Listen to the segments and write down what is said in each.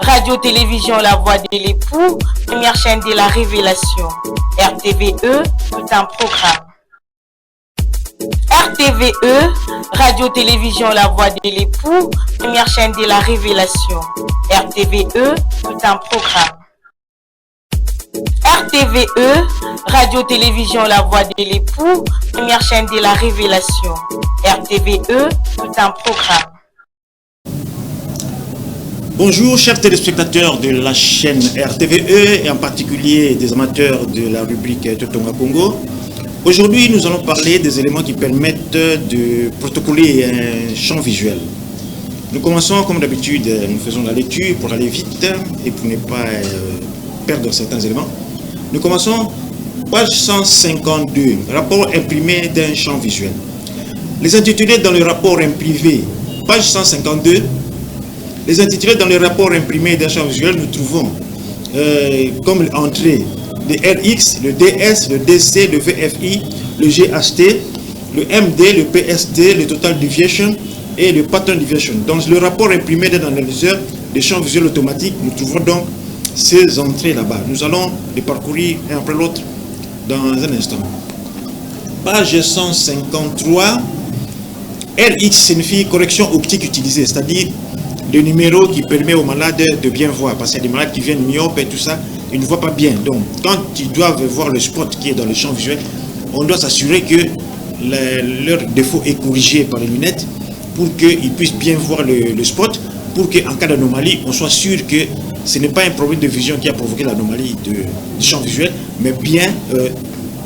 Radio-Télévision La Voix de l'époux, première chaîne de la révélation. RTVE, tout un programme. RTVE, Radio-Télévision La Voix de l'époux, première chaîne de la révélation. RTVE, tout un programme. RTVE, Radio-Télévision La Voix de l'époux, première chaîne de la révélation. RTVE, tout un programme. Bonjour chers téléspectateurs de la chaîne RTVE et en particulier des amateurs de la rubrique Totonga Congo. Aujourd'hui, nous allons parler des éléments qui permettent de protocoler un champ visuel. Nous commençons comme d'habitude, nous faisons la lecture pour aller vite et pour ne pas perdre certains éléments. Nous commençons page 152, rapport imprimé d'un champ visuel. Les intitulés dans le rapport imprimé, page 152, les intitulés dans le rapport imprimé d'un champ visuel, nous trouvons comme entrée le RX, le DS, le DC, le VFI, le GHT, le MD, le PSD, le Total Deviation et le Pattern Deviation. Dans le rapport imprimé d'un analyseur des champs visuels automatiques, nous trouvons donc ces entrées là-bas. Nous allons les parcourir un après l'autre dans un instant. Page 153, RX signifie correction optique utilisée, c'est-à-dire le numéro qui permet aux malades de bien voir, parce qu'il y a des malades qui viennent myopes et tout ça, ils ne voient pas bien. Donc, quand ils doivent voir le spot qui est dans le champ visuel, on doit s'assurer que leur défaut est corrigé par les lunettes pour qu'ils puissent bien voir le spot, pour qu'en cas d'anomalie, on soit sûr que ce n'est pas un problème de vision qui a provoqué l'anomalie du champ visuel, mais bien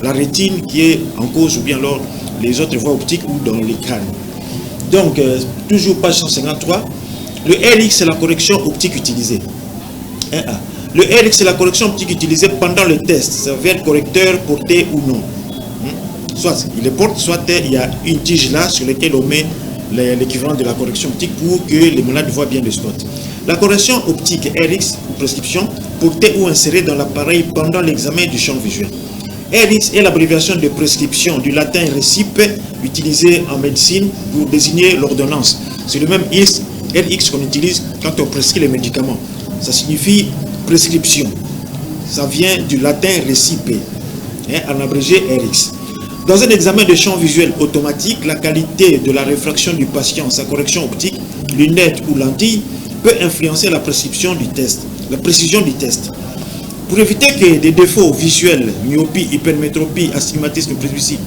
la rétine qui est en cause ou bien alors les autres voies optiques ou dans les crânes. Donc, toujours page 153. Le RX, c'est la correction optique utilisée. 1A. Le RX, c'est la correction optique utilisée pendant le test. Ça veut être correcteur porté ou non. Soit il le porte, soit il y a une tige là sur laquelle on met l'équivalent de la correction optique pour que les malades voient bien le spot. La correction optique RX, prescription, portée ou insérée dans l'appareil pendant l'examen du champ visuel. RX est l'abréviation de prescription du latin récipe utilisé en médecine pour désigner l'ordonnance. C'est le même RX qu'on utilise quand on prescrit les médicaments. Ça signifie prescription. Ça vient du latin récipe, en abrégé RX. Dans un examen de champ visuel automatique, la qualité de la réfraction du patient, sa correction optique, lunettes ou lentilles, peut influencer la prescription du test, la précision du test. Pour éviter que des défauts visuels, myopie, hypermétropie, astigmatisme, presbytie,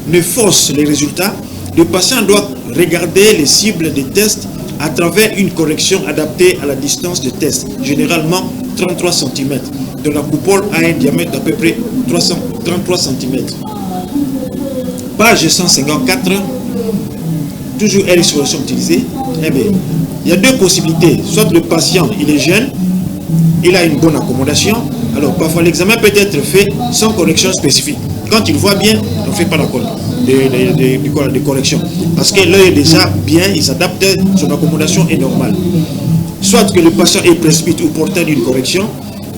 ne faussent les résultats, le patient doit regarder les cibles des tests à travers une correction adaptée à la distance de test, généralement 33 cm, dont la coupole a un diamètre d'à peu près 33 cm. Page 154, toujours RX correction utilisée. Eh bien, il y a deux possibilités. Soit le patient, il est jeune, il a une bonne accommodation, alors parfois l'examen peut être fait sans correction spécifique. Quand il voit bien, on ne fait pas la de correction. Parce que l'œil est déjà bien, il s'adapte, son accommodation est normale. Soit que le patient est presbyte ou porteur d'une correction,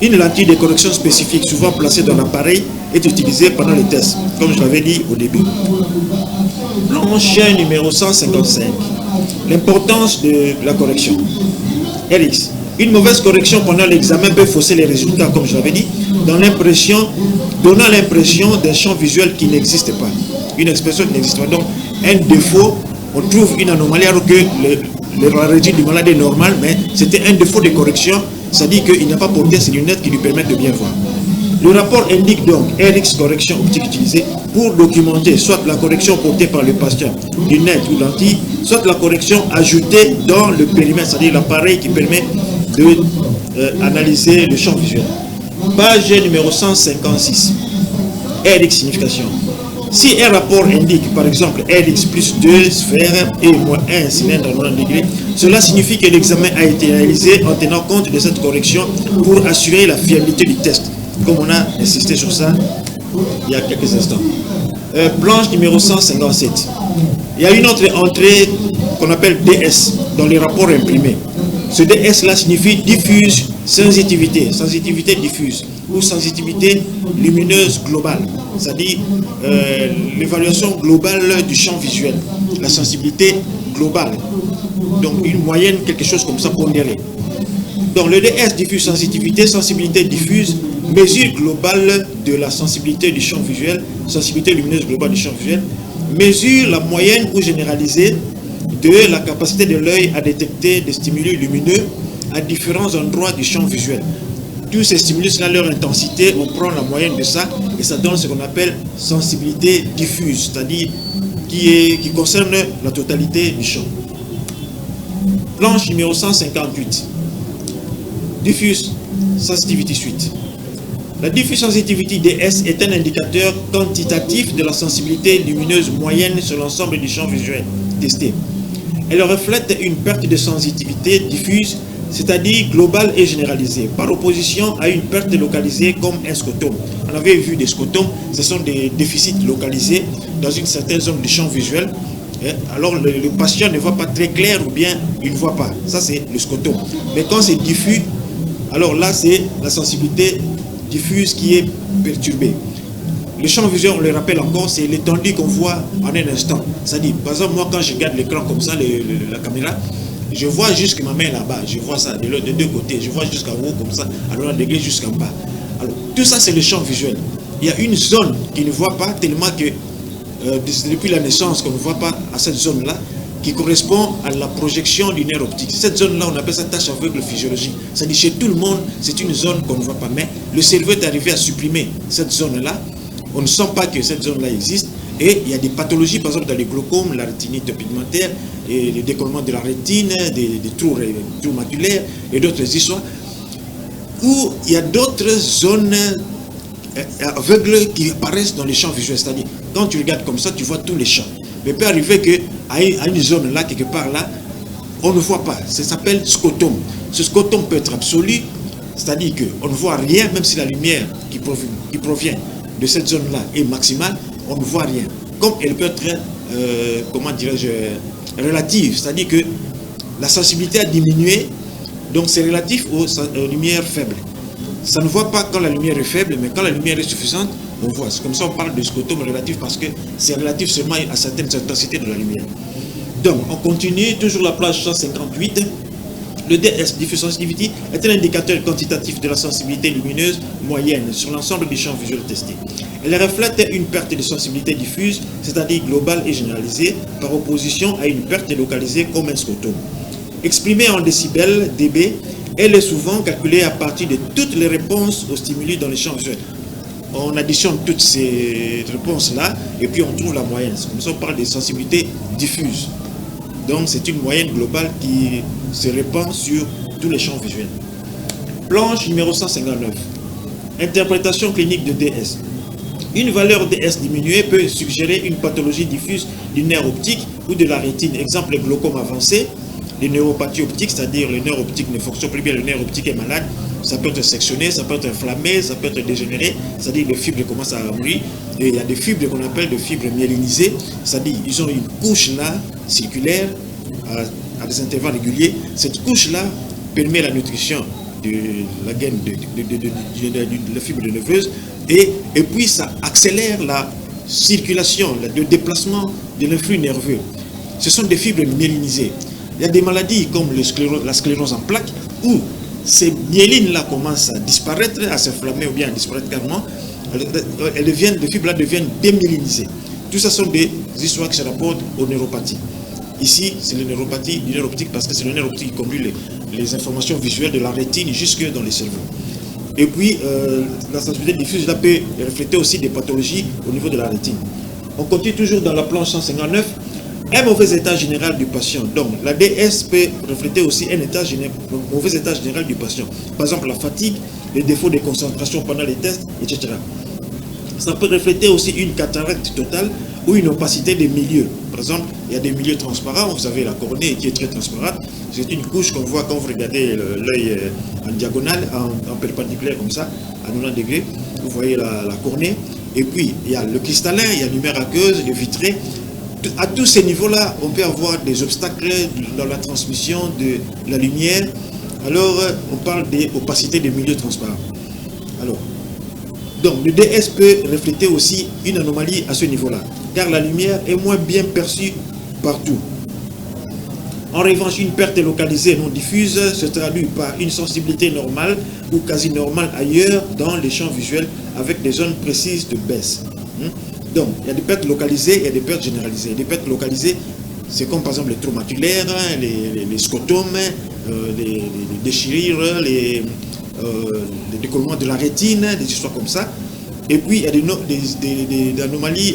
une lentille de correction spécifique, souvent placée dans l'appareil, est utilisée pendant les tests, comme je l'avais dit au début. Planche numéro 155. L'importance de la correction. RX. Une mauvaise correction pendant l'examen peut fausser les résultats, comme je l'avais dit, donnant l'impression d'un champ visuel qui n'existe pas. Une expression qui n'existe pas. Donc, un défaut, on trouve une anomalie alors que la rétine du malade est normale, mais c'était un défaut de correction, c'est-à-dire qu'il n'a pas porté ses lunettes qui lui permettent de bien voir. Le rapport indique donc RX correction optique utilisée pour documenter soit la correction portée par le patient, lunettes ou lentilles, soit la correction ajoutée dans le périmètre, c'est-à-dire l'appareil qui permet d'analyser le champ visuel. Page numéro 156. RX signification. Si un rapport indique par exemple RX plus 2 sphères et moins 1 cylindre à 90 degrés, cela signifie que l'examen a été réalisé en tenant compte de cette correction pour assurer la fiabilité du test, comme on a insisté sur ça il y a quelques instants. Planche numéro 157. Il y a une autre entrée qu'on appelle DS dans les rapports imprimés. Ce DS là signifie diffuse sensitivité, sensitivité diffuse ou sensitivité lumineuse globale, c'est-à-dire l'évaluation globale du champ visuel, la sensibilité globale. Donc une moyenne, quelque chose comme ça pondéré. Donc le DS diffuse sensitivité, sensibilité diffuse, mesure globale de la sensibilité du champ visuel, sensibilité lumineuse globale du champ visuel, mesure la moyenne ou généralisée de la capacité de l'œil à détecter des stimuli lumineux à différents endroits du champ visuel. Tous ces stimulus, là, leur intensité, on prend la moyenne de ça et ça donne ce qu'on appelle sensibilité diffuse, c'est-à-dire qui concerne la totalité du champ. Planche numéro 158. Diffuse sensitivity suite. La diffuse sensitivity DS est un indicateur quantitatif de la sensibilité lumineuse moyenne sur l'ensemble du champ visuel testé. Elle reflète une perte de sensitivité diffuse, c'est-à-dire globale et généralisée, par opposition à une perte localisée comme un scotome. On avait vu des scotomes, ce sont des déficits localisés dans une certaine zone du champ visuel. Alors le patient ne voit pas très clair ou bien il ne voit pas. Ça c'est le scotome. Mais quand c'est diffus, alors là c'est la sensibilité diffuse qui est perturbée. Le champ visuel, on le rappelle encore, c'est l'étendue qu'on voit en un instant. C'est-à-dire, par exemple, moi quand je regarde l'écran comme ça, la caméra, je vois jusque ma main là-bas, je vois ça de deux côtés, je vois jusqu'en haut comme ça, alors un degré jusqu'en bas. Alors tout ça c'est le champ visuel. Il y a une zone qui ne voit pas tellement que depuis la naissance qu'on ne voit pas à cette zone-là qui correspond à la projection du nerf optique. Cette zone-là, on appelle ça tache aveugle physiologique. C'est-à-dire chez tout le monde, c'est une zone qu'on ne voit pas, mais le cerveau est arrivé à supprimer cette zone-là. On ne sent pas que cette zone-là existe. Et il y a des pathologies, par exemple dans les glaucomes, la rétinite pigmentaire, et le décollement de la rétine, des trous maculaires et d'autres histoires, où il y a d'autres zones aveugles qui apparaissent dans les champs visuels. C'est-à-dire, quand tu regardes comme ça, tu vois tous les champs. Mais il peut arriver qu'à une zone là, quelque part là, on ne voit pas. Ça s'appelle scotome. Ce scotome peut être absolu, c'est-à-dire qu'on ne voit rien, même si la lumière qui provient de cette zone-là est maximale, on ne voit rien. Comme elle peut être, comment dirais-je, relative, c'est-à-dire que la sensibilité a diminué, donc c'est relatif aux lumières faibles. Ça ne voit pas quand la lumière est faible, mais quand la lumière est suffisante, on voit. C'est comme ça qu'on parle de scotome relatif parce que c'est relatif seulement à certaines intensités de la lumière. Donc, on continue, toujours la page 158. Le DS, diffuse sensitivity, est un indicateur quantitatif de la sensibilité lumineuse moyenne sur l'ensemble du champ visuel testé. Elle reflète une perte de sensibilité diffuse, c'est-à-dire globale et généralisée, par opposition à une perte localisée comme un scotome. Exprimée en décibels, dB, elle est souvent calculée à partir de toutes les réponses aux stimuli dans les champs visuels. On additionne toutes ces réponses-là et puis on trouve la moyenne. Comme ça, on parle de sensibilité diffuse. Donc, c'est une moyenne globale qui se répand sur tous les champs visuels. Planche numéro 159. Interprétation clinique de DS. Une valeur DS diminuée peut suggérer une pathologie diffuse du nerf optique ou de la rétine. Exemple, le glaucome avancé, les neuropathies optiques, c'est-à-dire le nerf optique ne fonctionne plus bien, le nerf optique est malade. Ça peut être sectionné, ça peut être inflammé, ça peut être dégénéré, c'est-à-dire les fibres commencent à mourir. Et il y a des fibres qu'on appelle des fibres myélinisées, c'est-à-dire ils ont une couche là, circulaire, à des intervalles réguliers. Cette couche-là permet la nutrition de la gaine de la fibre nerveuse et puis ça accélère la circulation, le déplacement de l'influx nerveux. Ce sont des fibres myélinisées. Il y a des maladies comme la sclérose en plaques où ces myélines-là commencent à disparaître, à s'inflammer ou bien à disparaître carrément. Les fibres-là deviennent démyélinisées. Tout ça sont des histoires qui se rapportent aux neuropathies. Ici, c'est la neuropathie du nerf optique parce que c'est le nerf optique qui conduit les informations visuelles de la rétine jusque dans les cerveaux. Et puis, la sensibilité diffuse là peut refléter aussi des pathologies au niveau de la rétine. On continue toujours dans la planche 159. Un mauvais état général du patient. Donc, la DS peut refléter aussi un mauvais état général du patient. Par exemple, la fatigue, les défauts de concentration pendant les tests, etc. Ça peut refléter aussi une cataracte totale ou une opacité des milieux. Par exemple, il y a des milieux transparents. Vous avez la cornée qui est très transparente. C'est une couche qu'on voit quand vous regardez l'œil en diagonale, en perpendiculaire comme ça, à 90 degrés. Vous voyez la cornée. Et puis, il y a le cristallin, il y a l'humeur aqueuse, le vitré. À tous ces niveaux-là, on peut avoir des obstacles dans la transmission de la lumière. Alors, on parle d'opacité des milieux transparents. Alors, donc, le DS peut refléter aussi une anomalie à ce niveau-là, car la lumière est moins bien perçue partout. En revanche, une perte localisée non diffuse se traduit par une sensibilité normale ou quasi normale ailleurs dans les champs visuels avec des zones précises de baisse. Donc, il y a des pertes localisées, il y a des pertes généralisées. Les pertes localisées, c'est comme par exemple les trous maculaires, les scotomes, les déchirures, les décollements de la rétine, des histoires comme ça. Et puis, il y a des anomalies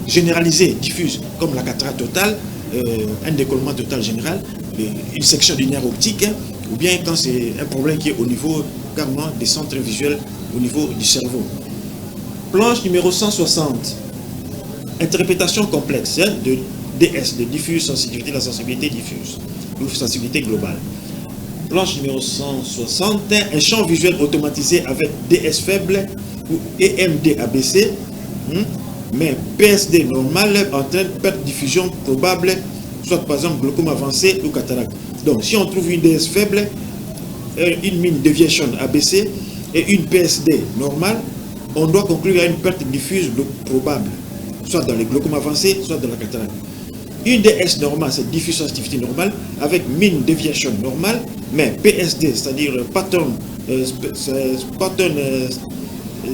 généralisées, diffuses, comme la cataracte totale, un décollement total général, une section du nerf optique, ou bien quand c'est un problème qui est au niveau carrément des centres visuels, au niveau du cerveau. Planche numéro 160. Interprétation complexe de DS, de diffuse sensibilité, la sensibilité diffuse, ou sensibilité globale. Planche numéro 160. Un champ visuel automatisé avec DS faible ou EMD abaissé, mais PSD normal entraîne perte de diffusion probable, soit par exemple glaucome avancé ou cataracte. Donc si on trouve une DS faible, une mean deviation abaissée et une PSD normale, on doit conclure à une perte diffuse probable, soit dans les glaucomes avancés, soit dans la cataracte. Une DS normale, c'est diffuse sensitivité normale, avec mean deviation normale, mais PSD, c'est-à-dire pattern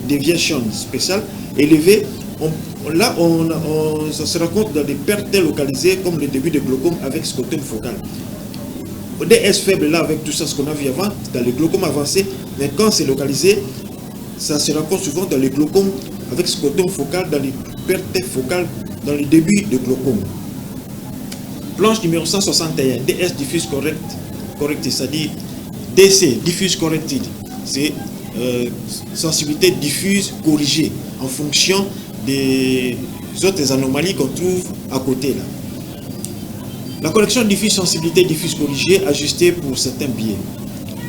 deviation spéciale élevée, là ça se rencontre dans des pertes localisées comme le début de glaucome avec scotome focal. DS faible là avec tout ça ce qu'on a vu avant dans les glaucomes avancés, mais quand c'est localisé, ça se rencontre souvent dans les glaucomes avec scotome focal, dans les pertes focales, dans les débuts de glaucome. Planche numéro 161, DS diffuse corrected, c'est-à-dire DC diffuse corrected, c'est sensibilité diffuse corrigée en fonction des autres anomalies qu'on trouve à côté là. La correction diffuse sensibilité diffuse corrigée ajustée pour certains biais.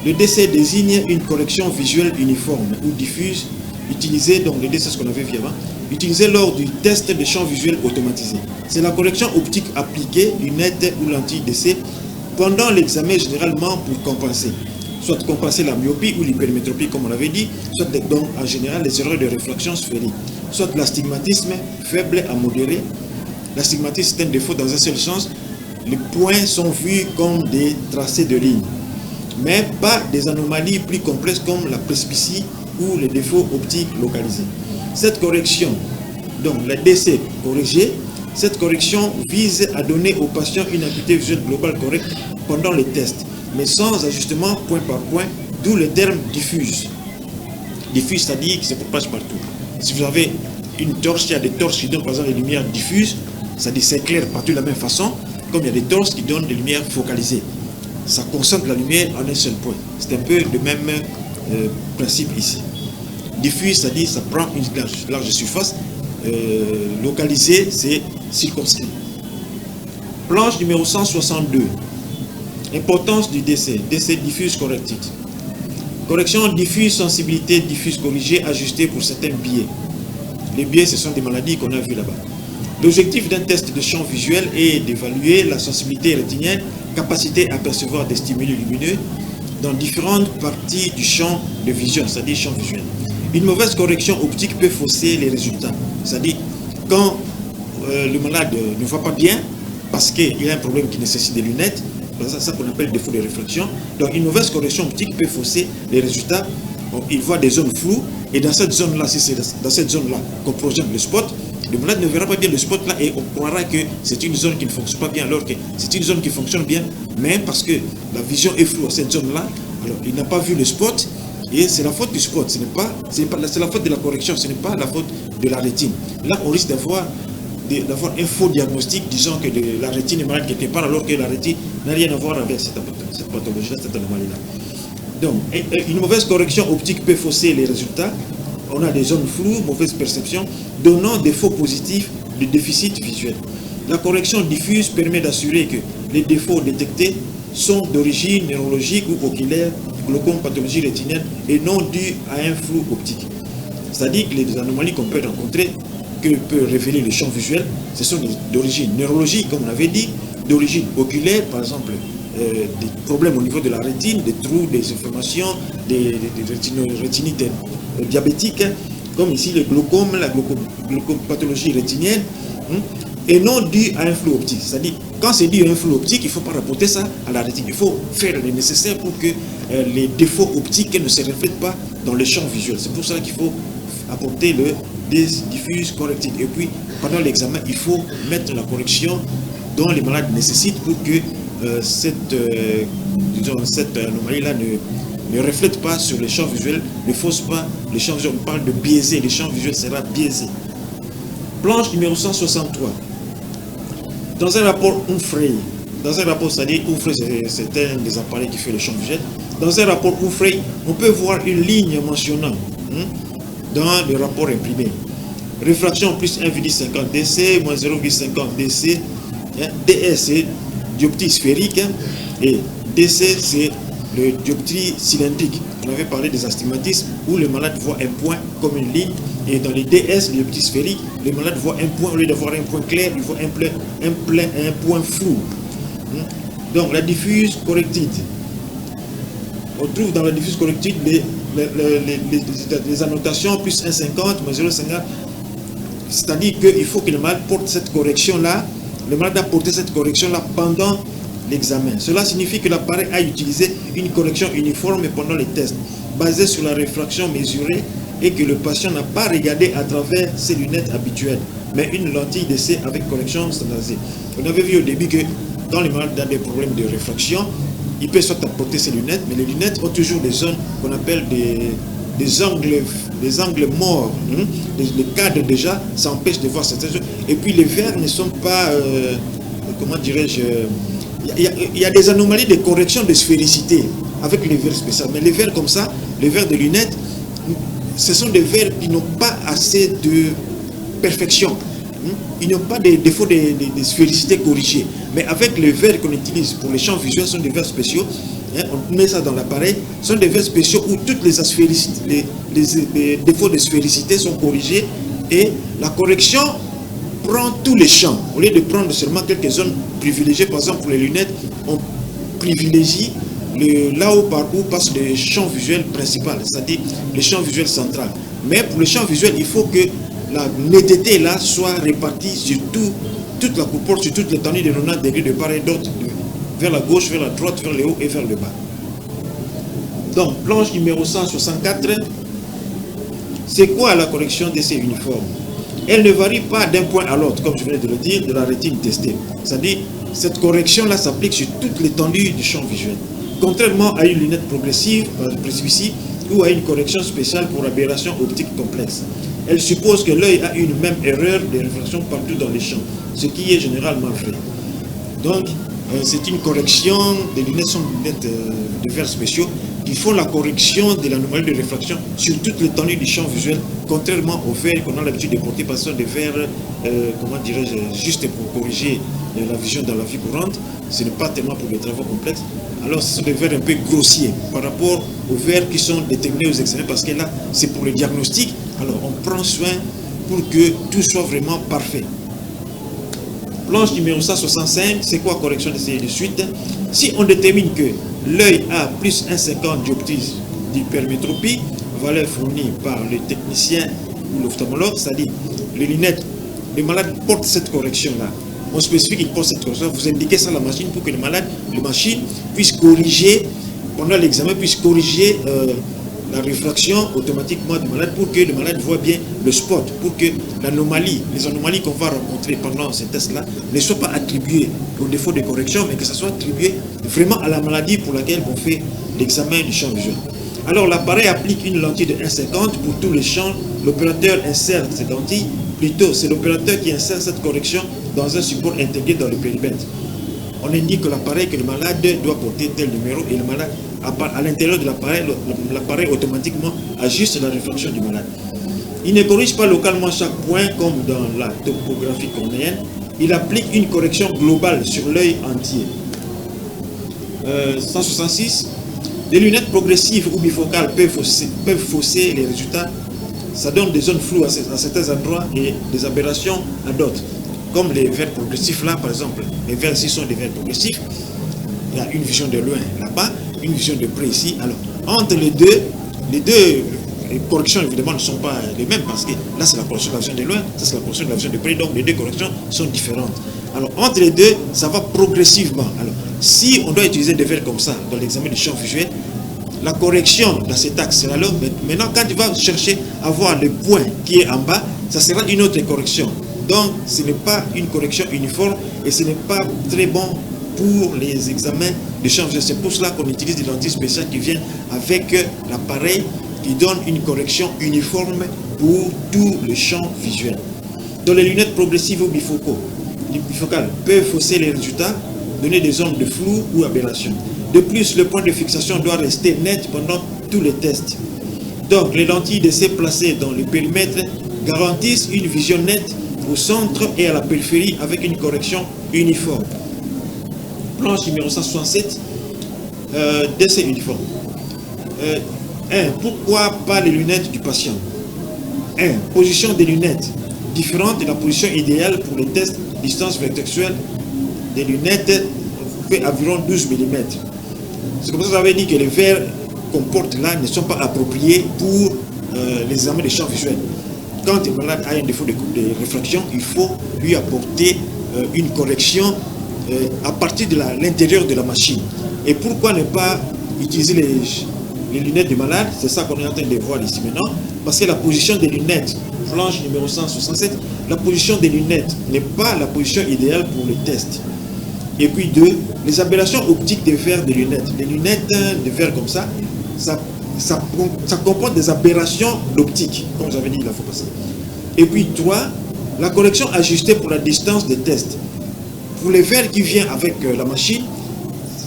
Le DC désigne une correction visuelle uniforme ou diffuse utilisée, donc le DC ce qu'on avait vu avant, utilisée lors du test de champ visuel automatisé. C'est la correction optique appliquée, lunette ou lentille DC, pendant l'examen généralement pour compenser. Soit compenser la myopie ou l'hypermétropie comme on l'avait dit, soit donc en général les erreurs de réfraction sphérique, soit l'astigmatisme faible à modéré. L'astigmatisme est un défaut dans un seul sens, les points sont vus comme des tracés de lignes, mais pas des anomalies plus complexes comme la presbytie ou les défauts optiques localisés. Cette correction, donc la DC corrigée, cette correction vise à donner au patient une acuité visuelle globale correcte pendant les tests, mais sans ajustement point par point, d'où le terme diffuse. Diffuse, c'est-à-dire que ça se propage partout. Si vous avez une torche, il y a des torches qui donnent par exemple des lumières diffuses, c'est-à-dire c'est clair partout de la même façon, comme il y a des torches qui donnent des lumières focalisées. Ça concentre la lumière en un seul point. C'est un peu le même principe ici. Diffuse, c'est-à-dire ça prend une large surface. Localisé, c'est circonscrit. Planche numéro 162. Importance du DC. DC diffuse corrected. Correction diffuse, sensibilité diffuse corrigée, ajustée pour certains biais. Les biais, ce sont des maladies qu'on a vues là-bas. L'objectif d'un test de champ visuel est d'évaluer la sensibilité rétinienne, capacité à percevoir des stimuli lumineux dans différentes parties du champ de vision, c'est-à-dire champ visuel. Une mauvaise correction optique peut fausser les résultats. C'est-à-dire, quand le malade ne voit pas bien, parce qu'il a un problème qui nécessite des lunettes, c'est ça qu'on appelle défaut de réflexion. Donc, une mauvaise correction optique peut fausser les résultats. Il voit des zones floues, et dans cette zone-là, si c'est dans cette zone-là qu'on projette le spot, le malade ne verra pas bien le spot là et on croira que c'est une zone qui ne fonctionne pas bien, alors que c'est une zone qui fonctionne bien, mais parce que la vision est floue à cette zone-là, alors il n'a pas vu le spot. Et c'est la faute du spot, c'est la faute de la correction, ce n'est pas la faute de la rétine. Là, on risque d'avoir un faux diagnostic disant que la rétine est malade quelque part, alors que la rétine n'a rien à voir avec cette pathologie-là, cette anomalie-là. Donc, une mauvaise correction optique peut fausser les résultats. On a des zones floues, mauvaise perception, donnant des faux positifs de déficit visuel. La correction diffuse permet d'assurer que les défauts détectés sont d'origine neurologique ou oculaire, glaucome, pathologie rétinienne, et non dus à un flou optique. C'est-à-dire que les anomalies qu'on peut rencontrer, que peut révéler le champ visuel, ce sont d'origine neurologique, comme on avait dit, d'origine oculaire, par exemple, des problèmes au niveau de la rétine, des trous, des inflammations, des rétinites diabétiques, comme ici le glaucome, la pathologie rétinienne, et non dû à un flou optique. C'est-à-dire, quand c'est dû à un flou optique, il ne faut pas rapporter ça à la rétine. Il faut faire le nécessaire pour que les défauts optiques ne se reflètent pas dans le champ visuel. C'est pour ça qu'il faut apporter le diffuse corrective. Et puis, pendant l'examen, il faut mettre la correction dont les malades nécessitent pour que cette anomalie-là ne reflète pas sur le champ visuel, ne fausse pas le champ visuel. On parle de biaisé, le champ visuel sera biaisé. Planche numéro 163. Dans un rapport Humphrey, c'est-à-dire Humphrey, c'est un des appareils qui fait le champ visuel. Dans un rapport Humphrey, on peut voir une ligne mentionnant dans le rapport imprimé. Réfraction plus 1,50 DC, moins 0,50 DC. DS, c'est dioptrie sphérique, et DC, c'est le dioptrie cylindrique. On avait parlé des astigmatismes où le malade voit un point comme une ligne, et dans les DS, le dioptrie sphérique, le malade voit un point, au lieu d'avoir un point clair, il voit un point flou. Donc la diffuse correctite. On trouve dans la diffuse correctite les annotations plus 1,50, moins 0,50. C'est-à-dire qu'il faut que le malade porte cette correction-là. Le malade a porté cette correction-là pendant l'examen. Cela signifie que l'appareil a utilisé une correction uniforme pendant les tests, basée sur la réfraction mesurée, et que le patient n'a pas regardé à travers ses lunettes habituelles, mais une lentille d'essai avec correction standardisée. On avait vu au début que dans les malades qui ont des problèmes de réfraction, il peut soit apporter ses lunettes, mais les lunettes ont toujours des zones qu'on appelle des angles morts. Les cadres déjà, ça empêche de voir certaines choses. Et puis les verres ne sont pas, comment dirais-je, il y a des anomalies de correction de sphéricité avec les verres spéciaux. Mais les verres comme ça, les verres de lunettes, ce sont des verres qui n'ont pas assez de perfection. Ils n'ont pas des défauts de sphéricité corrigés. Mais avec les verres qu'on utilise pour les champs visuels, ce sont des verres spéciaux. On met ça dans l'appareil. Ce sont des verres spéciaux où toutes les défauts de sphéricité sont corrigés et la correction prend tous les champs. Au lieu de prendre seulement quelques zones privilégiées, par exemple pour les lunettes, on privilégie là où par où passe le champ visuel principal, c'est-à-dire le champ visuel central. Mais pour le champ visuel, il faut que la netteté là soit répartie sur toute la coupe, sur toute l'étendue de 90 degrés de part et d'autre, vers la gauche, vers la droite, vers le haut et vers le bas. Donc, planche numéro 164, c'est quoi la correction de ces uniformes? Elle ne varie pas d'un point à l'autre, comme je venais de le dire, de la rétine testée. C'est-à-dire, cette correction-là s'applique sur toute l'étendue du champ visuel. Contrairement à une lunette progressive, ici, ou à une correction spéciale pour aberration optique complexe. Elle suppose que l'œil a une même erreur de réfraction partout dans les champs, ce qui est généralement vrai. Donc, c'est une correction, des lunettes sont des lunettes de verres spéciaux qui font la correction de l'anomalie de réfraction sur toute l'étendue du champ visuel, contrairement aux verres qu'on a l'habitude de porter, parce que ce sont des verres, comment dirais-je, juste pour corriger la vision dans la vie courante. Ce n'est pas tellement pour des travaux complexes. Alors, ce sont des verres un peu grossiers par rapport aux verres qui sont déterminés aux examens, parce que là, c'est pour le diagnostic. Alors, on prend soin pour que tout soit vraiment parfait. Planche numéro 165, c'est quoi correction de suite? Si on détermine que l'œil a plus 1,50 dioptrie d'hypermétropie, valeur fournie par le technicien ou l'ophtalmologue, c'est-à-dire les lunettes, le malade porte cette correction-là. On spécifie qu'il porte cette correction, vous indiquez ça à la machine pour que le malade, la machine puisse corriger, pendant l'examen, puisse corriger la réfraction automatiquement du malade pour que le malade voit bien le spot, pour que les anomalies qu'on va rencontrer pendant ces tests-là ne soient pas attribuées au défaut de correction, mais que ça soit attribué vraiment à la maladie pour laquelle on fait l'examen du champ visuel. Alors l'appareil applique une lentille de 1,50 pour tous les champs. L'opérateur insère cette lentille, plutôt c'est l'opérateur qui insère cette correction dans un support intégré dans le périmètre. On indique que l'appareil que le malade doit porter tel numéro et le malade, à l'intérieur de l'appareil automatiquement ajuste la réfraction du malade. Il ne corrige pas localement chaque point comme dans la topographie cornéenne. Il applique une correction globale sur l'œil entier. 166. Les lunettes progressives ou bifocales peuvent fausser les résultats. Ça donne des zones floues à certains endroits et des aberrations à d'autres. Comme les verres progressifs là, par exemple. Les verres ici sont des verres progressifs. Il y a une vision de loin là-bas, une vision de près ici. Alors, entre les deux les corrections évidemment ne sont pas les mêmes parce que là c'est la correction de la vision de loin, ça c'est la correction de la vision de près, donc les deux corrections sont différentes. Alors entre les deux, ça va progressivement. Alors si on doit utiliser des verres comme ça dans l'examen du champ visuel, la correction dans cet axe sera là. Maintenant quand tu vas chercher à voir le point qui est en bas, ça sera une autre correction. Donc ce n'est pas une correction uniforme et ce n'est pas très bon pour les examens de champ visuel. C'est pour cela qu'on utilise des lentilles spéciales qui viennent avec l'appareil qui donne une correction uniforme pour tout le champ visuel. Dans les lunettes progressives ou bifocales peuvent fausser les résultats, donner des zones de flou ou aberration. De plus, le point de fixation doit rester net pendant tous les tests. Donc, les lentilles d'essai placées dans le périmètre garantissent une vision nette au centre et à la périphérie avec une correction uniforme. Planche numéro 167, d'essai uniforme. 1. Pourquoi pas les lunettes du patient? 1. Position des lunettes différente de la position idéale pour les tests distance verticale des lunettes fait environ 12 mm. C'est comme ça que j'avais dit que les verres qu'on porte là ne sont pas appropriés pour les examens de champ visuel. Quand un malade a un défaut de réfraction, il faut lui apporter une correction à partir de l'intérieur de la machine. Et pourquoi ne pas utiliser les lunettes du malade? C'est ça qu'on est en train de voir ici maintenant. Parce que la position des lunettes, planche numéro 167, la position des lunettes n'est pas la position idéale pour le test. Et puis 2, les aberrations optiques des verres de lunettes. Les lunettes de verre comme ça comporte des aberrations d'optique, comme j'avais dit la fois passée. Et puis 3, la correction ajustée pour la distance des tests. Pour les verres qui viennent avec la machine,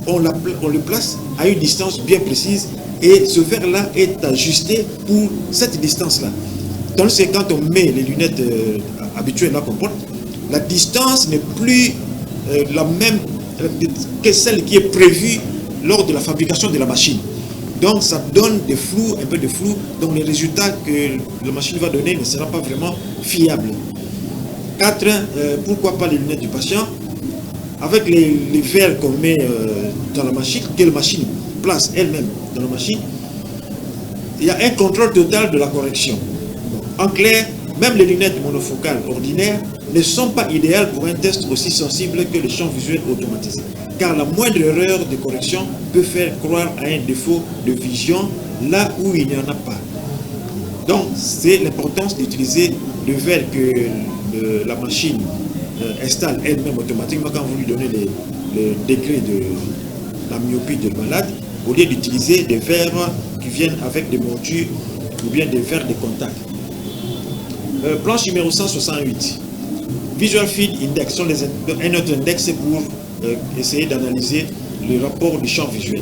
on le place à une distance bien précise et ce verre-là est ajusté pour cette distance-là. Tandis que quand on met les lunettes habituelles là qu'on porte, la distance n'est plus la même que celle qui est prévue lors de la fabrication de la machine. Donc ça donne des flous, un peu de flou, donc les résultats que la machine va donner ne seront pas vraiment fiables. 4. Pourquoi pas les lunettes du patient? Avec les verres qu'on met dans la machine, que la machine place elle-même dans la machine, il y a un contrôle total de la correction. En clair, même les lunettes monofocales ordinaires ne sont pas idéales pour un test aussi sensible que le champ visuel automatisé. Car la moindre erreur de correction peut faire croire à un défaut de vision là où il n'y en a pas. Donc, c'est l'importance d'utiliser le verre que la machine installe elle-même automatiquement quand vous lui donnez le degré de la myopie de malade, au lieu d'utiliser des verres qui viennent avec des montures ou bien des verres de contact. Planche numéro 168. Visual Field Index sont un autre index pour essayer d'analyser le rapport du champ visuel.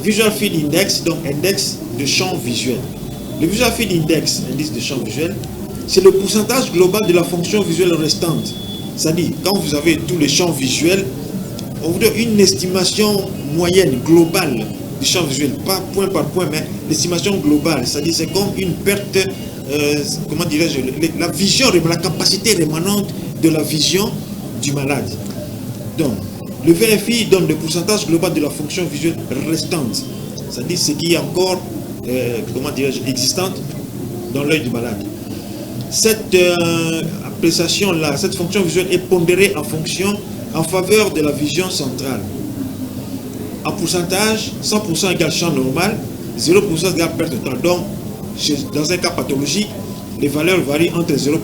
Visual Field Index, donc index de champ visuel. Le Visual Field Index, indice de champ visuel, c'est le pourcentage global de la fonction visuelle restante. C'est-à-dire, quand vous avez tous les champs visuels, on vous donne une estimation moyenne globale du champ visuel, pas point par point, mais l'estimation globale. C'est-à-dire, c'est comme une perte, comment dirais-je, la vision, la capacité rémanente de la vision du malade. Donc, le VFI donne le pourcentage global de la fonction visuelle restante. C'est-à-dire, ce qui est encore, comment dirais-je, existante dans l'œil du malade. Cette appréciation-là, cette fonction visuelle est pondérée en faveur de la vision centrale. En pourcentage, 100% égale champ normal, 0% égale perte totale. Donc, dans un cas pathologique, les valeurs varient entre 0%,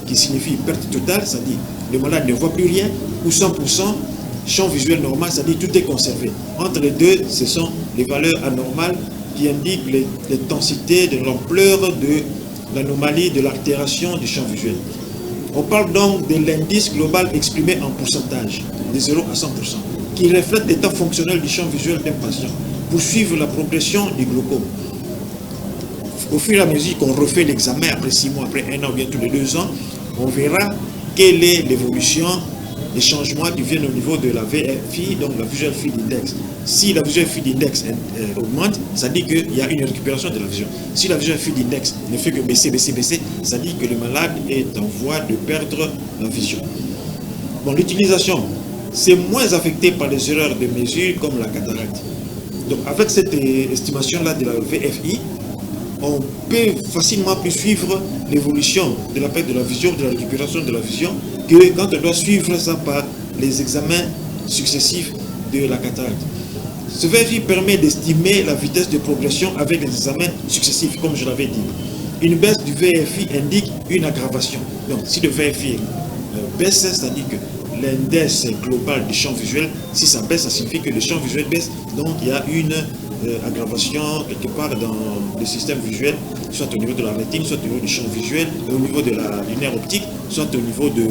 qui signifie perte totale, c'est-à-dire le malade ne voit plus rien, ou 100% champ visuel normal, c'est-à-dire tout est conservé. Entre les deux, ce sont les valeurs anormales qui indiquent l'intensité de l'ampleur de l'anomalie de l'altération du champ visuel. On parle donc de l'indice global exprimé en pourcentage, de 0 à 100%, qui reflète l'état fonctionnel du champ visuel d'un patient pour suivre la progression du glaucome. Au fur et à mesure qu'on refait l'examen, après 6 mois, après 1 an, ou bien tous les 2 ans, on verra quelle est l'évolution, les changements qui viennent au niveau de la VFI, donc la Visual Field Index. Si la Visual Field Index augmente, ça dit qu'il y a une récupération de la vision. Si la Visual Field Index ne fait que baisser, ça dit que le malade est en voie de perdre la vision. Bon, l'utilisation, c'est moins affecté par les erreurs de mesure comme la cataracte. Donc, avec cette estimation-là de la VFI, on peut facilement plus suivre l'évolution de la perte de la vision, de la récupération de la vision, que quand on doit suivre ça par les examens successifs de la cataracte. Ce VFI permet d'estimer la vitesse de progression avec les examens successifs, comme je l'avais dit. Une baisse du VFI indique une aggravation. Donc, si le VFI baisse, c'est-à-dire que l'index global du champ visuel, si ça baisse, ça signifie que le champ visuel baisse. Donc, il y a une aggravation quelque part dans le système visuel, soit au niveau de la rétine, soit au niveau du champ visuel, au niveau de du nerf optique, soit au niveau du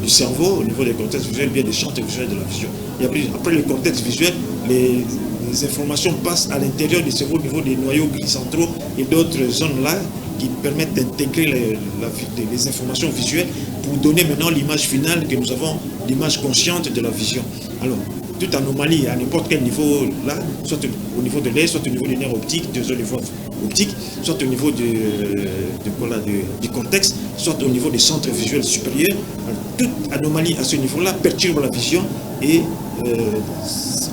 cerveau, au niveau des cortex visuels, bien des champs visuels de la vision. Et après le cortex visuel, les informations passent à l'intérieur du cerveau au niveau des noyaux gris centraux et d'autres zones là qui permettent d'intégrer les informations visuelles pour donner maintenant l'image finale que nous avons, l'image consciente de la vision. Alors, toute anomalie à n'importe quel niveau là, soit au niveau de l'œil, soit au niveau du nerf optique, des zones de voie optique, soit au niveau du cortex, soit au niveau des centres visuels supérieurs. Alors, toute anomalie à ce niveau-là perturbe la vision et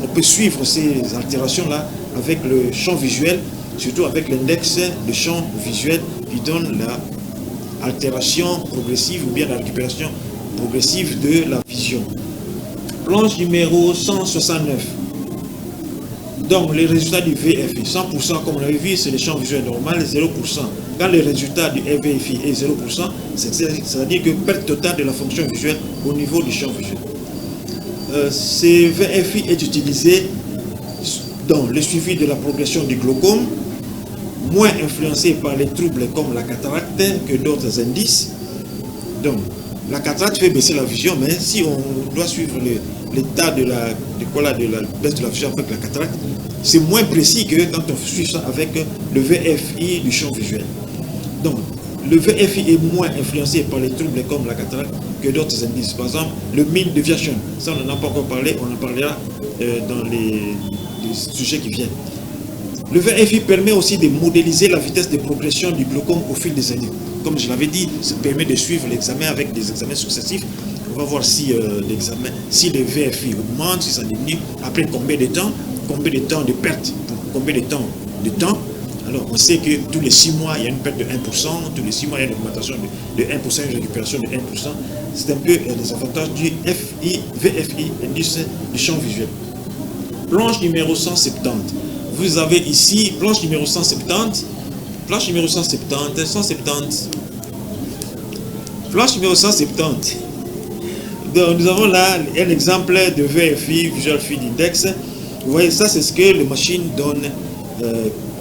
on peut suivre ces altérations-là avec le champ visuel, surtout avec l'index de champ visuel qui donne la altération progressive ou bien la récupération progressive de la vision. Planche numéro 169. Donc, les résultats du VFI, 100%, comme on l'avait vu, c'est le champ visuel normal, 0%. Quand le résultat du VFI est 0%, c'est-à-dire que perte totale de la fonction visuelle au niveau du champ visuel. Ce VFI est utilisé dans le suivi de la progression du glaucome, moins influencé par les troubles comme la cataracte que d'autres indices. Donc, la cataracte fait baisser la vision, mais si on doit suivre l'état de la baisse de la vision avec la cataracte, c'est moins précis que quand on suit ça avec le VFI du champ visuel. Donc, le VFI est moins influencé par les troubles comme la cataracte que d'autres indices. Par exemple, le mean deviation, ça on n'en a pas encore parlé, on en parlera dans les sujets qui viennent. Le VFI permet aussi de modéliser la vitesse de progression du glaucome au fil des années. Comme je l'avais dit, ça permet de suivre l'examen avec des examens successifs. On va voir si si le VFI augmente, si ça diminue, après combien de temps de perte, pour combien de temps. Alors, on sait que tous les 6 mois, il y a une perte de 1%, tous les 6 mois, il y a une augmentation de 1%, une récupération de 1%. C'est un peu les avantages du VFI, indice du champ visuel. Planche numéro 170. Vous avez ici, planche numéro 170. Planche numéro 170. Planche numéro 170. Donc, nous avons là un exemple de VFI, Visual Field Index. Vous voyez, ça, c'est ce que les machines donnent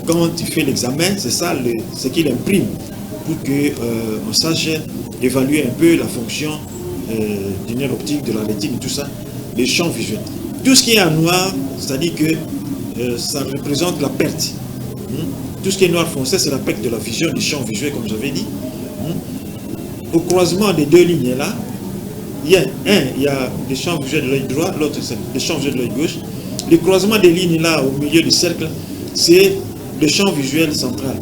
quand tu fais l'examen. C'est ça ce qu'il imprime pour qu'on sache évaluer un peu la fonction du nerf optique, de la rétine, tout ça, les champs visuels. Tout ce qui est en noir, c'est-à-dire que ça représente la perte. Tout ce qui est noir foncé, c'est la perte de la vision du champ visuel, comme j'avais dit. Au croisement des deux lignes là, il y a des champs visuels de l'œil droit, l'autre c'est des champs visuels de l'œil gauche. Le croisement des lignes là, au milieu du cercle, c'est le champ visuel central.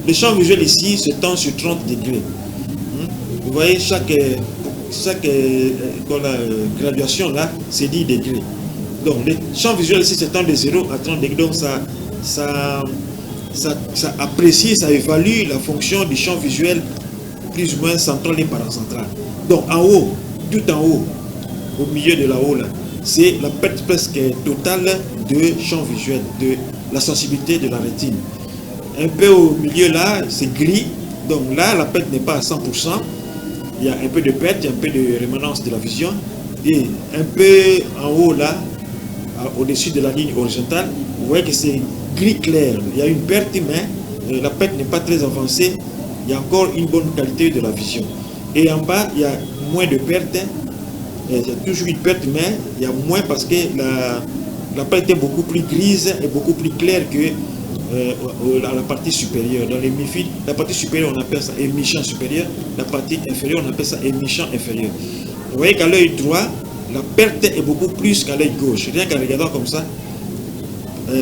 Le champ visuel ici se tend sur 30 degrés. Vous voyez, chaque graduation là, c'est 10 degrés. Donc, le champ visuel ici se tend de 0 à 30 degrés. Donc, ça apprécie, ça évalue la fonction du champ visuel plus ou moins central et paracentral. Donc, en haut, tout en haut, au milieu de là-haut, là, c'est la perte presque totale de champ visuel, de la sensibilité de la rétine. Un peu au milieu là, c'est gris. Donc là, la perte n'est pas à 100%. Il y a un peu de perte, il y a un peu de rémanence de la vision. Et un peu en haut là, au-dessus de la ligne horizontale, vous voyez que c'est gris clair. Il y a une perte, mais la perte n'est pas très avancée. Il y a encore une bonne qualité de la vision. Et en bas, il y a moins de perte. Il y a toujours une perte, mais il y a moins parce que la perte est beaucoup plus grise et beaucoup plus claire que la partie supérieure. Dans les MIFID, la partie supérieure, on appelle ça émission supérieur. La partie inférieure, on appelle ça émission inférieur. Vous voyez qu'à l'œil droit, la perte est beaucoup plus qu'à l'œil gauche. Rien qu'en regardant comme ça,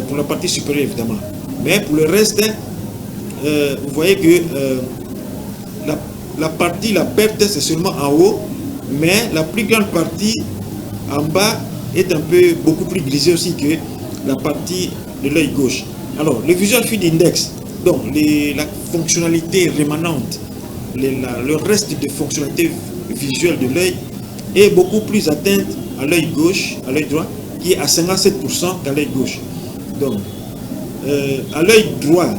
pour la partie supérieure évidemment. Mais pour le reste, vous voyez que la perte c'est seulement en haut, mais la plus grande partie en bas est beaucoup plus grisée aussi que la partie de l'œil gauche. Alors, le Visual Field Index, donc la fonctionnalité rémanente, le reste de fonctionnalités visuelles de l'œil est beaucoup plus atteinte à l'œil gauche, à l'œil droit, qui est à 57% qu'à l'œil gauche. Donc, à l'œil droit,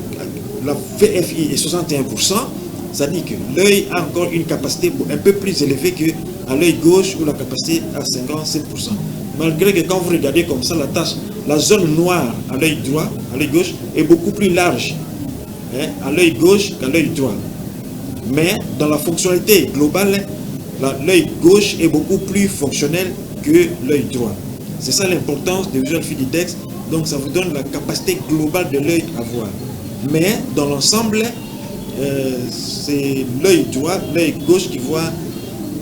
la VFI est 61%, ça dit que l'œil a encore une capacité un peu plus élevée qu'à l'œil gauche où la capacité est à 57%. Malgré que quand vous regardez comme ça la zone noire à l'œil droit, à l'œil gauche, est beaucoup plus large à l'œil gauche qu'à l'œil droit. Mais dans la fonctionnalité globale, l'œil gauche est beaucoup plus fonctionnel que l'œil droit. C'est ça l'importance de Visual Field Index. Donc ça vous donne la capacité globale de l'œil à voir. Mais dans l'ensemble, c'est l'œil droit, l'œil gauche qui voit.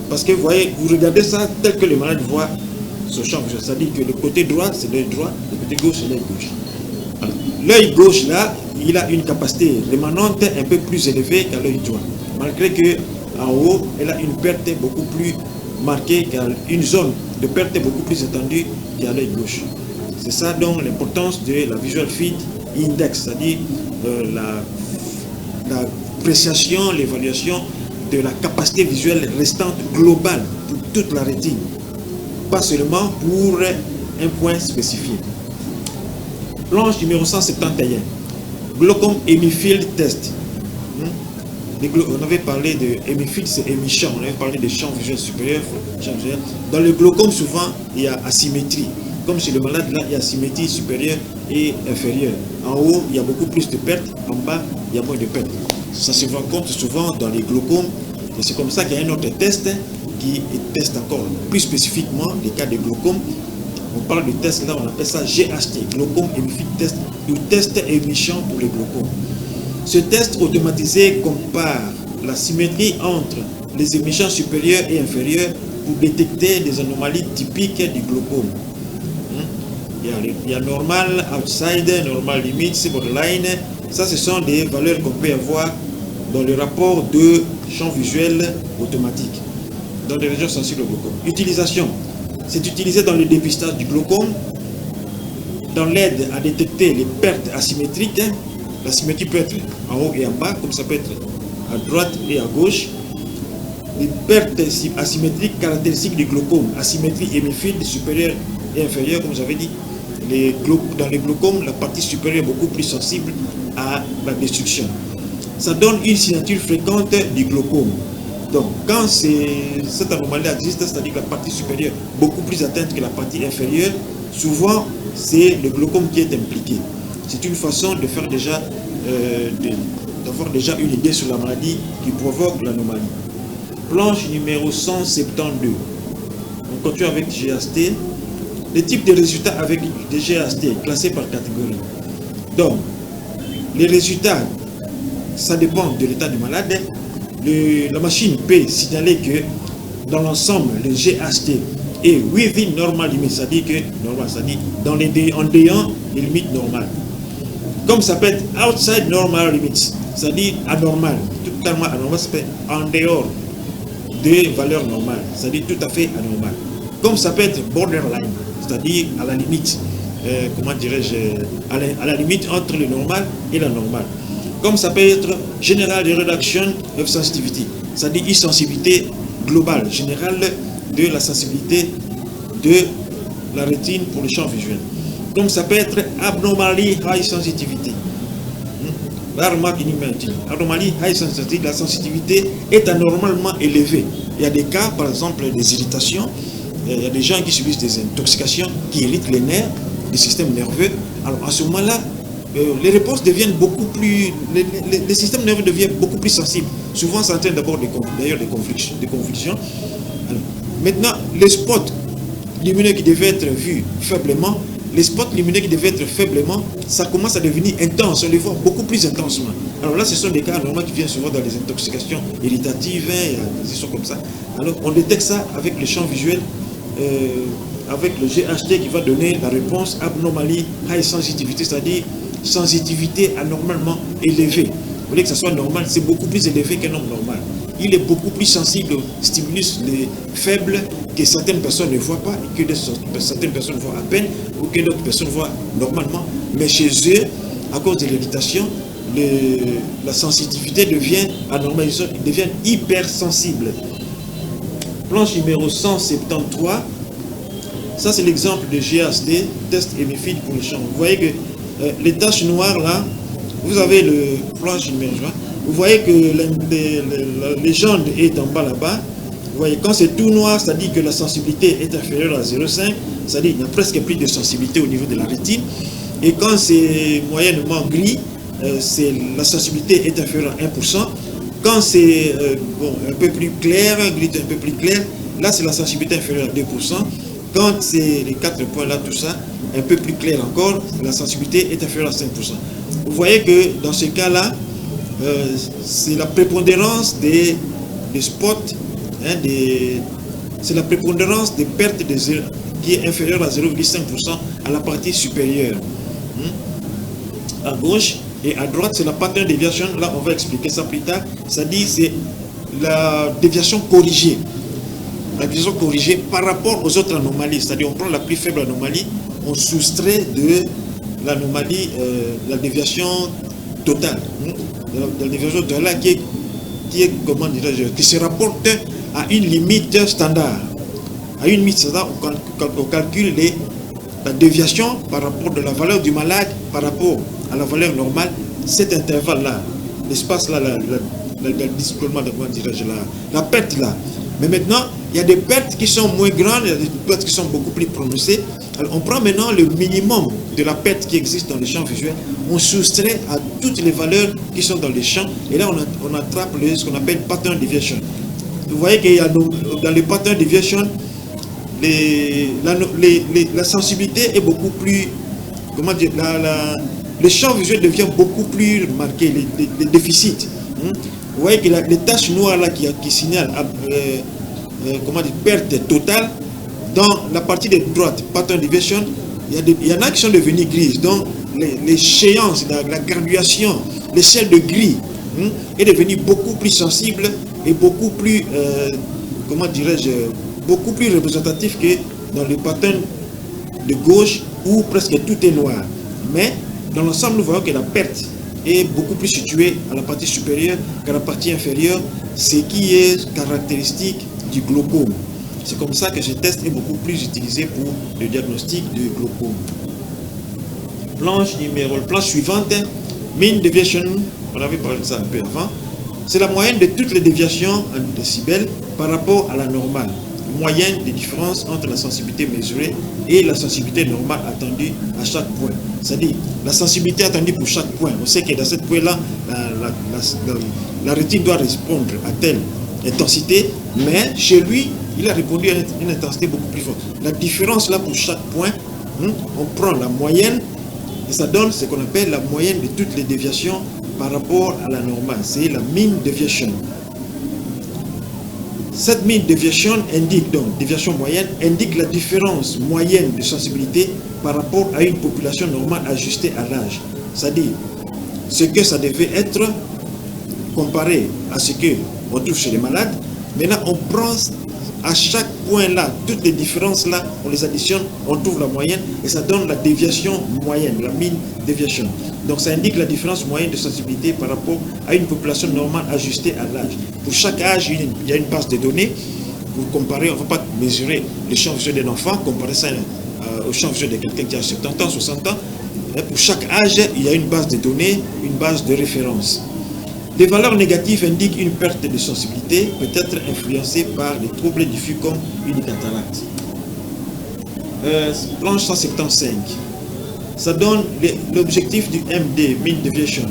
Parce que vous voyez, vous regardez ça tel que le malade voit ce champ visuel. C'est-à-dire que le côté droit, c'est l'œil droit, le côté gauche, c'est l'œil gauche. L'œil gauche, là, il a une capacité rémanente un peu plus élevée qu'à l'œil droit. Malgré que en haut, elle a une perte beaucoup plus marquée, une zone de perte beaucoup plus étendue qu'à l'œil gauche. C'est ça donc l'importance de la Visual Field Index, c'est-à-dire l'appréciation, l'évaluation de la capacité visuelle restante globale pour toute la rétine, pas seulement pour un point spécifié. Planche numéro 171, glaucome hemifield test. On avait parlé de hemifield, c'est hémichamp, on avait parlé de champ visuel supérieur, champ visuel. Dans le glaucome, souvent, il y a asymétrie. Comme chez le malade, là, il y a symétrie supérieure et inférieure. En haut, il y a beaucoup plus de pertes. En bas, il y a moins de pertes. Ça se rencontre souvent dans les glaucomes. Et c'est comme ça qu'il y a un autre test qui teste encore plus spécifiquement les cas de glaucome. On parle de test là, on appelle ça GHT, glaucome hemifield test, ou test hémichamp pour les glaucomes. Ce test automatisé compare la symétrie entre les hémichamps supérieurs et inférieurs pour détecter des anomalies typiques du glaucome. Il y a normal, outside, normal limite, borderline. Ça, ce sont des valeurs qu'on peut avoir dans le rapport de champ visuel automatique dans les régions sensibles au glaucome. Utilisation. C'est utilisé dans le dépistage du glaucome, dans l'aide à détecter les pertes asymétriques. La symétrie peut être en haut et en bas, comme ça peut être à droite et à gauche. Les pertes asymétriques caractéristiques du glaucome, asymétrie hémifield supérieure et inférieure, comme j'avais dit. Dans les glaucomes, la partie supérieure est beaucoup plus sensible à la destruction. Ça donne une signature fréquente du glaucome. Donc, quand cette anomalie existe, c'est-à-dire que la partie supérieure est beaucoup plus atteinte que la partie inférieure, souvent, c'est le glaucome qui est impliqué. C'est une façon de faire déjà, d'avoir déjà une idée sur la maladie qui provoque l'anomalie. Planche numéro 172. On continue avec GHT. Les types de résultats avec des GHT classés par catégorie. Donc, les résultats, ça dépend de l'état du malade. La machine peut signaler que dans l'ensemble, le GHT est within normal limit, c'est-à-dire que normal, c'est-à-dire en déant les limites normales. Comme ça peut être outside normal limits, c'est-à-dire anormal, totalement anormal, ça peut être en dehors des valeurs normales, c'est-à-dire tout à fait anormal. Comme ça peut être borderline, c'est-à-dire à la limite, comment dirais-je, à la limite entre le normal et la normale. Comme ça peut être General Reduction of Sensitivity, c'est-à-dire une sensibilité globale, générale de la sensibilité de la rétine pour le champ visuel. Comme ça peut être Abnormally High Sensitivity. La remarque inutile. Abnormally High Sensitivity, la sensibilité est anormalement élevée. Il y a des cas, par exemple, des irritations. Il y a des gens qui subissent des intoxications qui irritent les nerfs, le système nerveux. Alors, à ce moment-là, les réponses deviennent beaucoup plus... Les systèmes nerveux deviennent beaucoup plus sensibles. Souvent, ça entraîne d'abord d'ailleurs des convulsions. Alors, maintenant, les spots lumineux qui devaient être vus faiblement, ça commence à devenir intense. On les voit beaucoup plus intensement. Alors là, ce sont des cas normaux qui viennent souvent dans les intoxications irritatives, des choses comme ça. Alors, on détecte ça avec le champ visuel, avec le GHT qui va donner la réponse Abnormally High Sensitivity, c'est-à-dire sensitivité anormalement élevée. Vous voulez que ça soit normal, c'est beaucoup plus élevé qu'un homme normal. Il est beaucoup plus sensible aux stimulus faibles que certaines personnes ne voient pas et que certaines personnes voient à peine ou que d'autres personnes voient normalement. Mais chez eux, à cause de l'irritation, la sensitivité devient anormale, ils deviennent hypersensibles. Planche numéro 173, ça c'est l'exemple de GHD, test hémiphiles pour les champs. Vous voyez que les taches noires là, vous avez le planche numéro 1, vous voyez que la légende est en bas là-bas. Vous voyez, quand c'est tout noir, ça dit que la sensibilité est inférieure à 0,5, ça dit qu'il n'y a presque plus de sensibilité au niveau de la rétine. Et quand c'est moyennement gris, la sensibilité est inférieure à 1%. Quand c'est un peu plus clair, gris un peu plus clair, là c'est la sensibilité inférieure à 2%. Quand c'est les 4 points là, tout ça, un peu plus clair encore, la sensibilité est inférieure à 5%. Vous voyez que dans ce cas-là, c'est la prépondérance des spots, hein, c'est la prépondérance des pertes qui est inférieure à 0,5% à la partie supérieure. À gauche et à droite, c'est la pattern déviation. Là, on va expliquer ça plus tard. Ça dit c'est la déviation corrigée. La déviation corrigée par rapport aux autres anomalies. C'est-à-dire, on prend la plus faible anomalie, on soustrait de l'anomalie, la déviation totale. La déviation totale qui est, comment dirais-je, qui se rapporte à une limite standard. À une limite standard, on calcule la déviation par rapport de la valeur du malade par rapport à la valeur normale, cet intervalle-là, l'espace-là, le discolonement, comment dirais-je, la perte là. Mais maintenant, il y a des pertes qui sont moins grandes, il y a des pertes qui sont beaucoup plus prononcées. Alors, on prend maintenant le minimum de la perte qui existe dans les champs visuels, on soustrait à toutes les valeurs qui sont dans les champs, et là on attrape ce qu'on appelle pattern deviation. Vous voyez qu'il y a dans les pattern deviation, la sensibilité est beaucoup plus, comment dire, le champ visuel devient beaucoup plus marqué, les déficits. Vous voyez que les taches noires là qui signalent comment dire, perte totale, dans la partie de droite, pattern deviation, il y en a qui sont devenues grises. Donc l'échéance, la graduation, l'échelle de gris est devenue beaucoup plus sensible et beaucoup plus, comment dirais-je, beaucoup plus représentatif que dans le pattern de gauche où presque tout est noir. Mais dans l'ensemble, nous voyons que la perte est beaucoup plus située à la partie supérieure qu'à la partie inférieure, ce qui est caractéristique du glaucome. C'est comme ça que ce test est beaucoup plus utilisé pour le diagnostic du glaucome. Planche suivante, mean deviation, on avait parlé de ça un peu avant. C'est la moyenne de toutes les déviations en décibels par rapport à la normale. Moyenne des différences entre la sensibilité mesurée et la sensibilité normale attendue à chaque point. C'est-à-dire, la sensibilité attendue pour chaque point. On sait que dans cette point-là, la rétine doit répondre à telle intensité, mais chez lui, il a répondu à une intensité beaucoup plus forte. La différence là pour chaque point, on prend la moyenne et ça donne ce qu'on appelle la moyenne de toutes les déviations par rapport à la normale. C'est la mean deviation. Cette mean deviation indique donc, déviation moyenne, indique la différence moyenne de sensibilité par rapport à une population normale ajustée à l'âge. C'est-à-dire, ce que ça devait être comparé à ce qu'on trouve chez les malades. Maintenant, on prend à chaque point là, toutes les différences là, on les additionne, on trouve la moyenne et ça donne la déviation moyenne, la mean deviation. Donc ça indique la différence moyenne de sensibilité par rapport à une population normale ajustée à l'âge. Pour chaque âge, il y a une base de données. Pour comparer, on ne va pas mesurer le champ visuel d'un enfant, comparer ça au champ visuel de quelqu'un qui a 70 ans, 60 ans. Et pour chaque âge, il y a une base de données, une base de référence. Les valeurs négatives indiquent une perte de sensibilité, peut-être influencée par des troubles diffus comme une cataracte. Planche 175. Ça donne l'objectif du MD, mean deviation,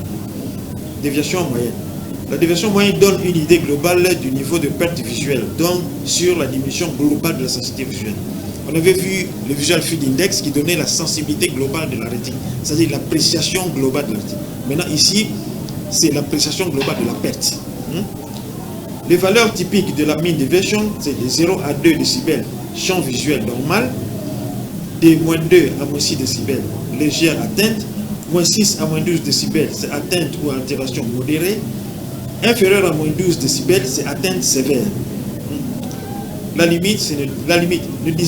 déviation moyenne. La déviation moyenne donne une idée globale du niveau de perte visuelle, donc sur la diminution globale de la sensibilité visuelle. On avait vu le Visual Field Index qui donnait la sensibilité globale de la rétine, c'est-à-dire l'appréciation globale de la rétine. Maintenant ici, c'est l'appréciation globale de la perte. Les valeurs typiques de la mean deviation, c'est de 0 à 2 décibels, champ visuel normal, de moins 2 à moins 6 décibels, légère atteinte, moins 6 à moins 12 décibels, c'est atteinte ou altération modérée, inférieur à moins 12 décibels, c'est atteinte sévère. La limite de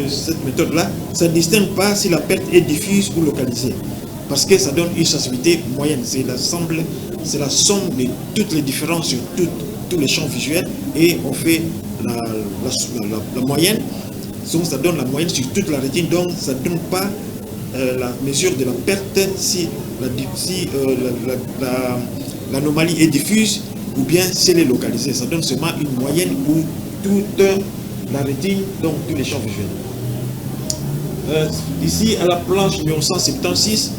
cette méthode-là, ça ne distingue pas si la perte est diffuse ou localisée. parce que ça donne une sensibilité moyenne. C'est la somme de toutes les différences sur tous les champs visuels et on fait la moyenne. Donc ça donne la moyenne sur toute la rétine, donc ça ne donne pas la mesure de la perte si l'anomalie est diffuse ou bien si elle est localisée. Ça donne seulement une moyenne pour toute la rétine, donc tous les champs visuels. Ici à la planche numéro 176,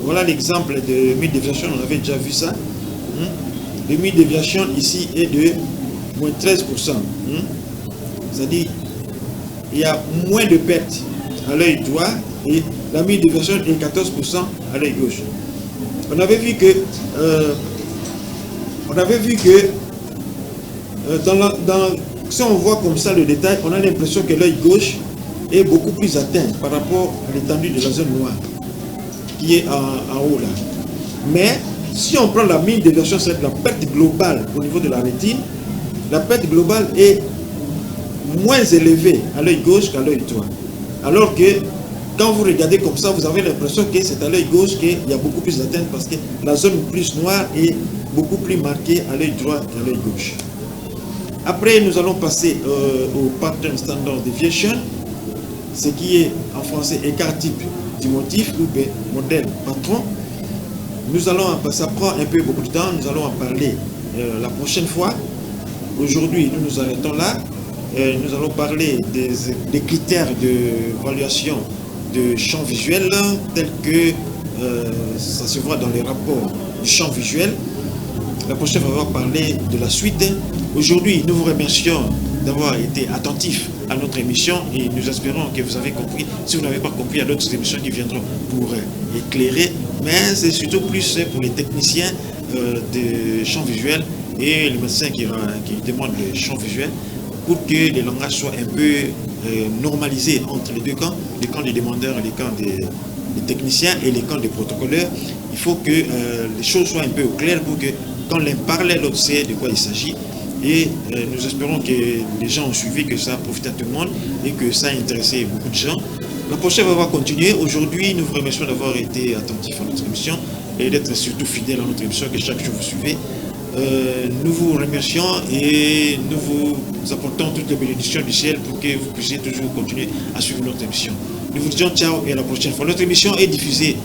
voilà l'exemple de mode de déviation, on avait déjà vu ça. Le mode de déviation ici est de moins 13%. C'est-à-dire il y a moins de pertes à l'œil droit et la mode de déviation est 14% à l'œil gauche. On avait vu que si on voit comme ça le détail, on a l'impression que l'œil gauche est beaucoup plus atteint par rapport à l'étendue de la zone noire qui est en haut là. Mais si on prend la mine de déviation, c'est la perte globale au niveau de la rétine, la perte globale est moins élevée à l'œil gauche qu'à l'œil droit. Alors que quand vous regardez comme ça, vous avez l'impression que c'est à l'œil gauche qu'il y a beaucoup plus d'atteinte parce que la zone plus noire est beaucoup plus marquée à l'œil droit qu'à l'œil gauche. Après, nous allons passer au Pattern Standard Deviation, ce qui est en français écart type du motif ou bien modèle patron. Ça prend un peu beaucoup de temps, nous allons en parler la prochaine fois. Aujourd'hui, nous nous arrêtons là. Nous allons parler des critères d'évaluation de champ visuel tels que ça se voit dans les rapports du champ visuel. La prochaine fois, on va parler de la suite. Aujourd'hui, nous vous remercions d'avoir été attentifs à notre émission et nous espérons que vous avez compris. Si vous n'avez pas compris, il y a d'autres émissions qui viendront pour éclairer, mais c'est surtout plus pour les techniciens de champ visuel et les médecins qui demandent le champ visuel pour que les langages soient un peu normalisés entre les deux camps, les camps des demandeurs et les camps des techniciens et les camps des protocoleurs. Il faut que les choses soient un peu claires pour que quand l'un parle, l'autre sait de quoi il s'agit. Et nous espérons que les gens ont suivi, que ça a profité à tout le monde et que ça a intéressé beaucoup de gens. La prochaine va continuer. Aujourd'hui, nous vous remercions d'avoir été attentifs à notre émission et d'être surtout fidèles à notre émission, que chaque jour vous suivez. Nous vous remercions et nous vous apportons toutes les bénédictions du ciel pour que vous puissiez toujours continuer à suivre notre émission. Nous vous disons ciao et à la prochaine fois. Notre émission est diffusée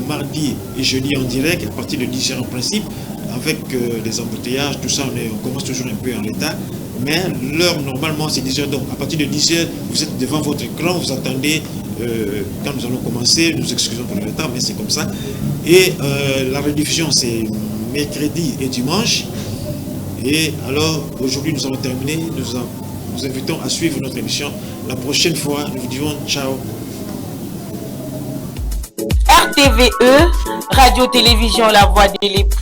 mardi et jeudi en direct à partir de 10h en principe. Avec les embouteillages, tout ça, on commence toujours un peu en retard. Mais l'heure, normalement, c'est 10h. Donc, à partir de 10h, vous êtes devant votre écran, vous attendez quand nous allons commencer. Nous excusons pour le retard, mais c'est comme ça. Et la rediffusion, c'est mercredi et dimanche. Et alors, aujourd'hui, nous allons terminer. Nous vous invitons à suivre notre émission. La prochaine fois, nous vous disons ciao. RTVE, Radio-Télévision La Voix de l'époux.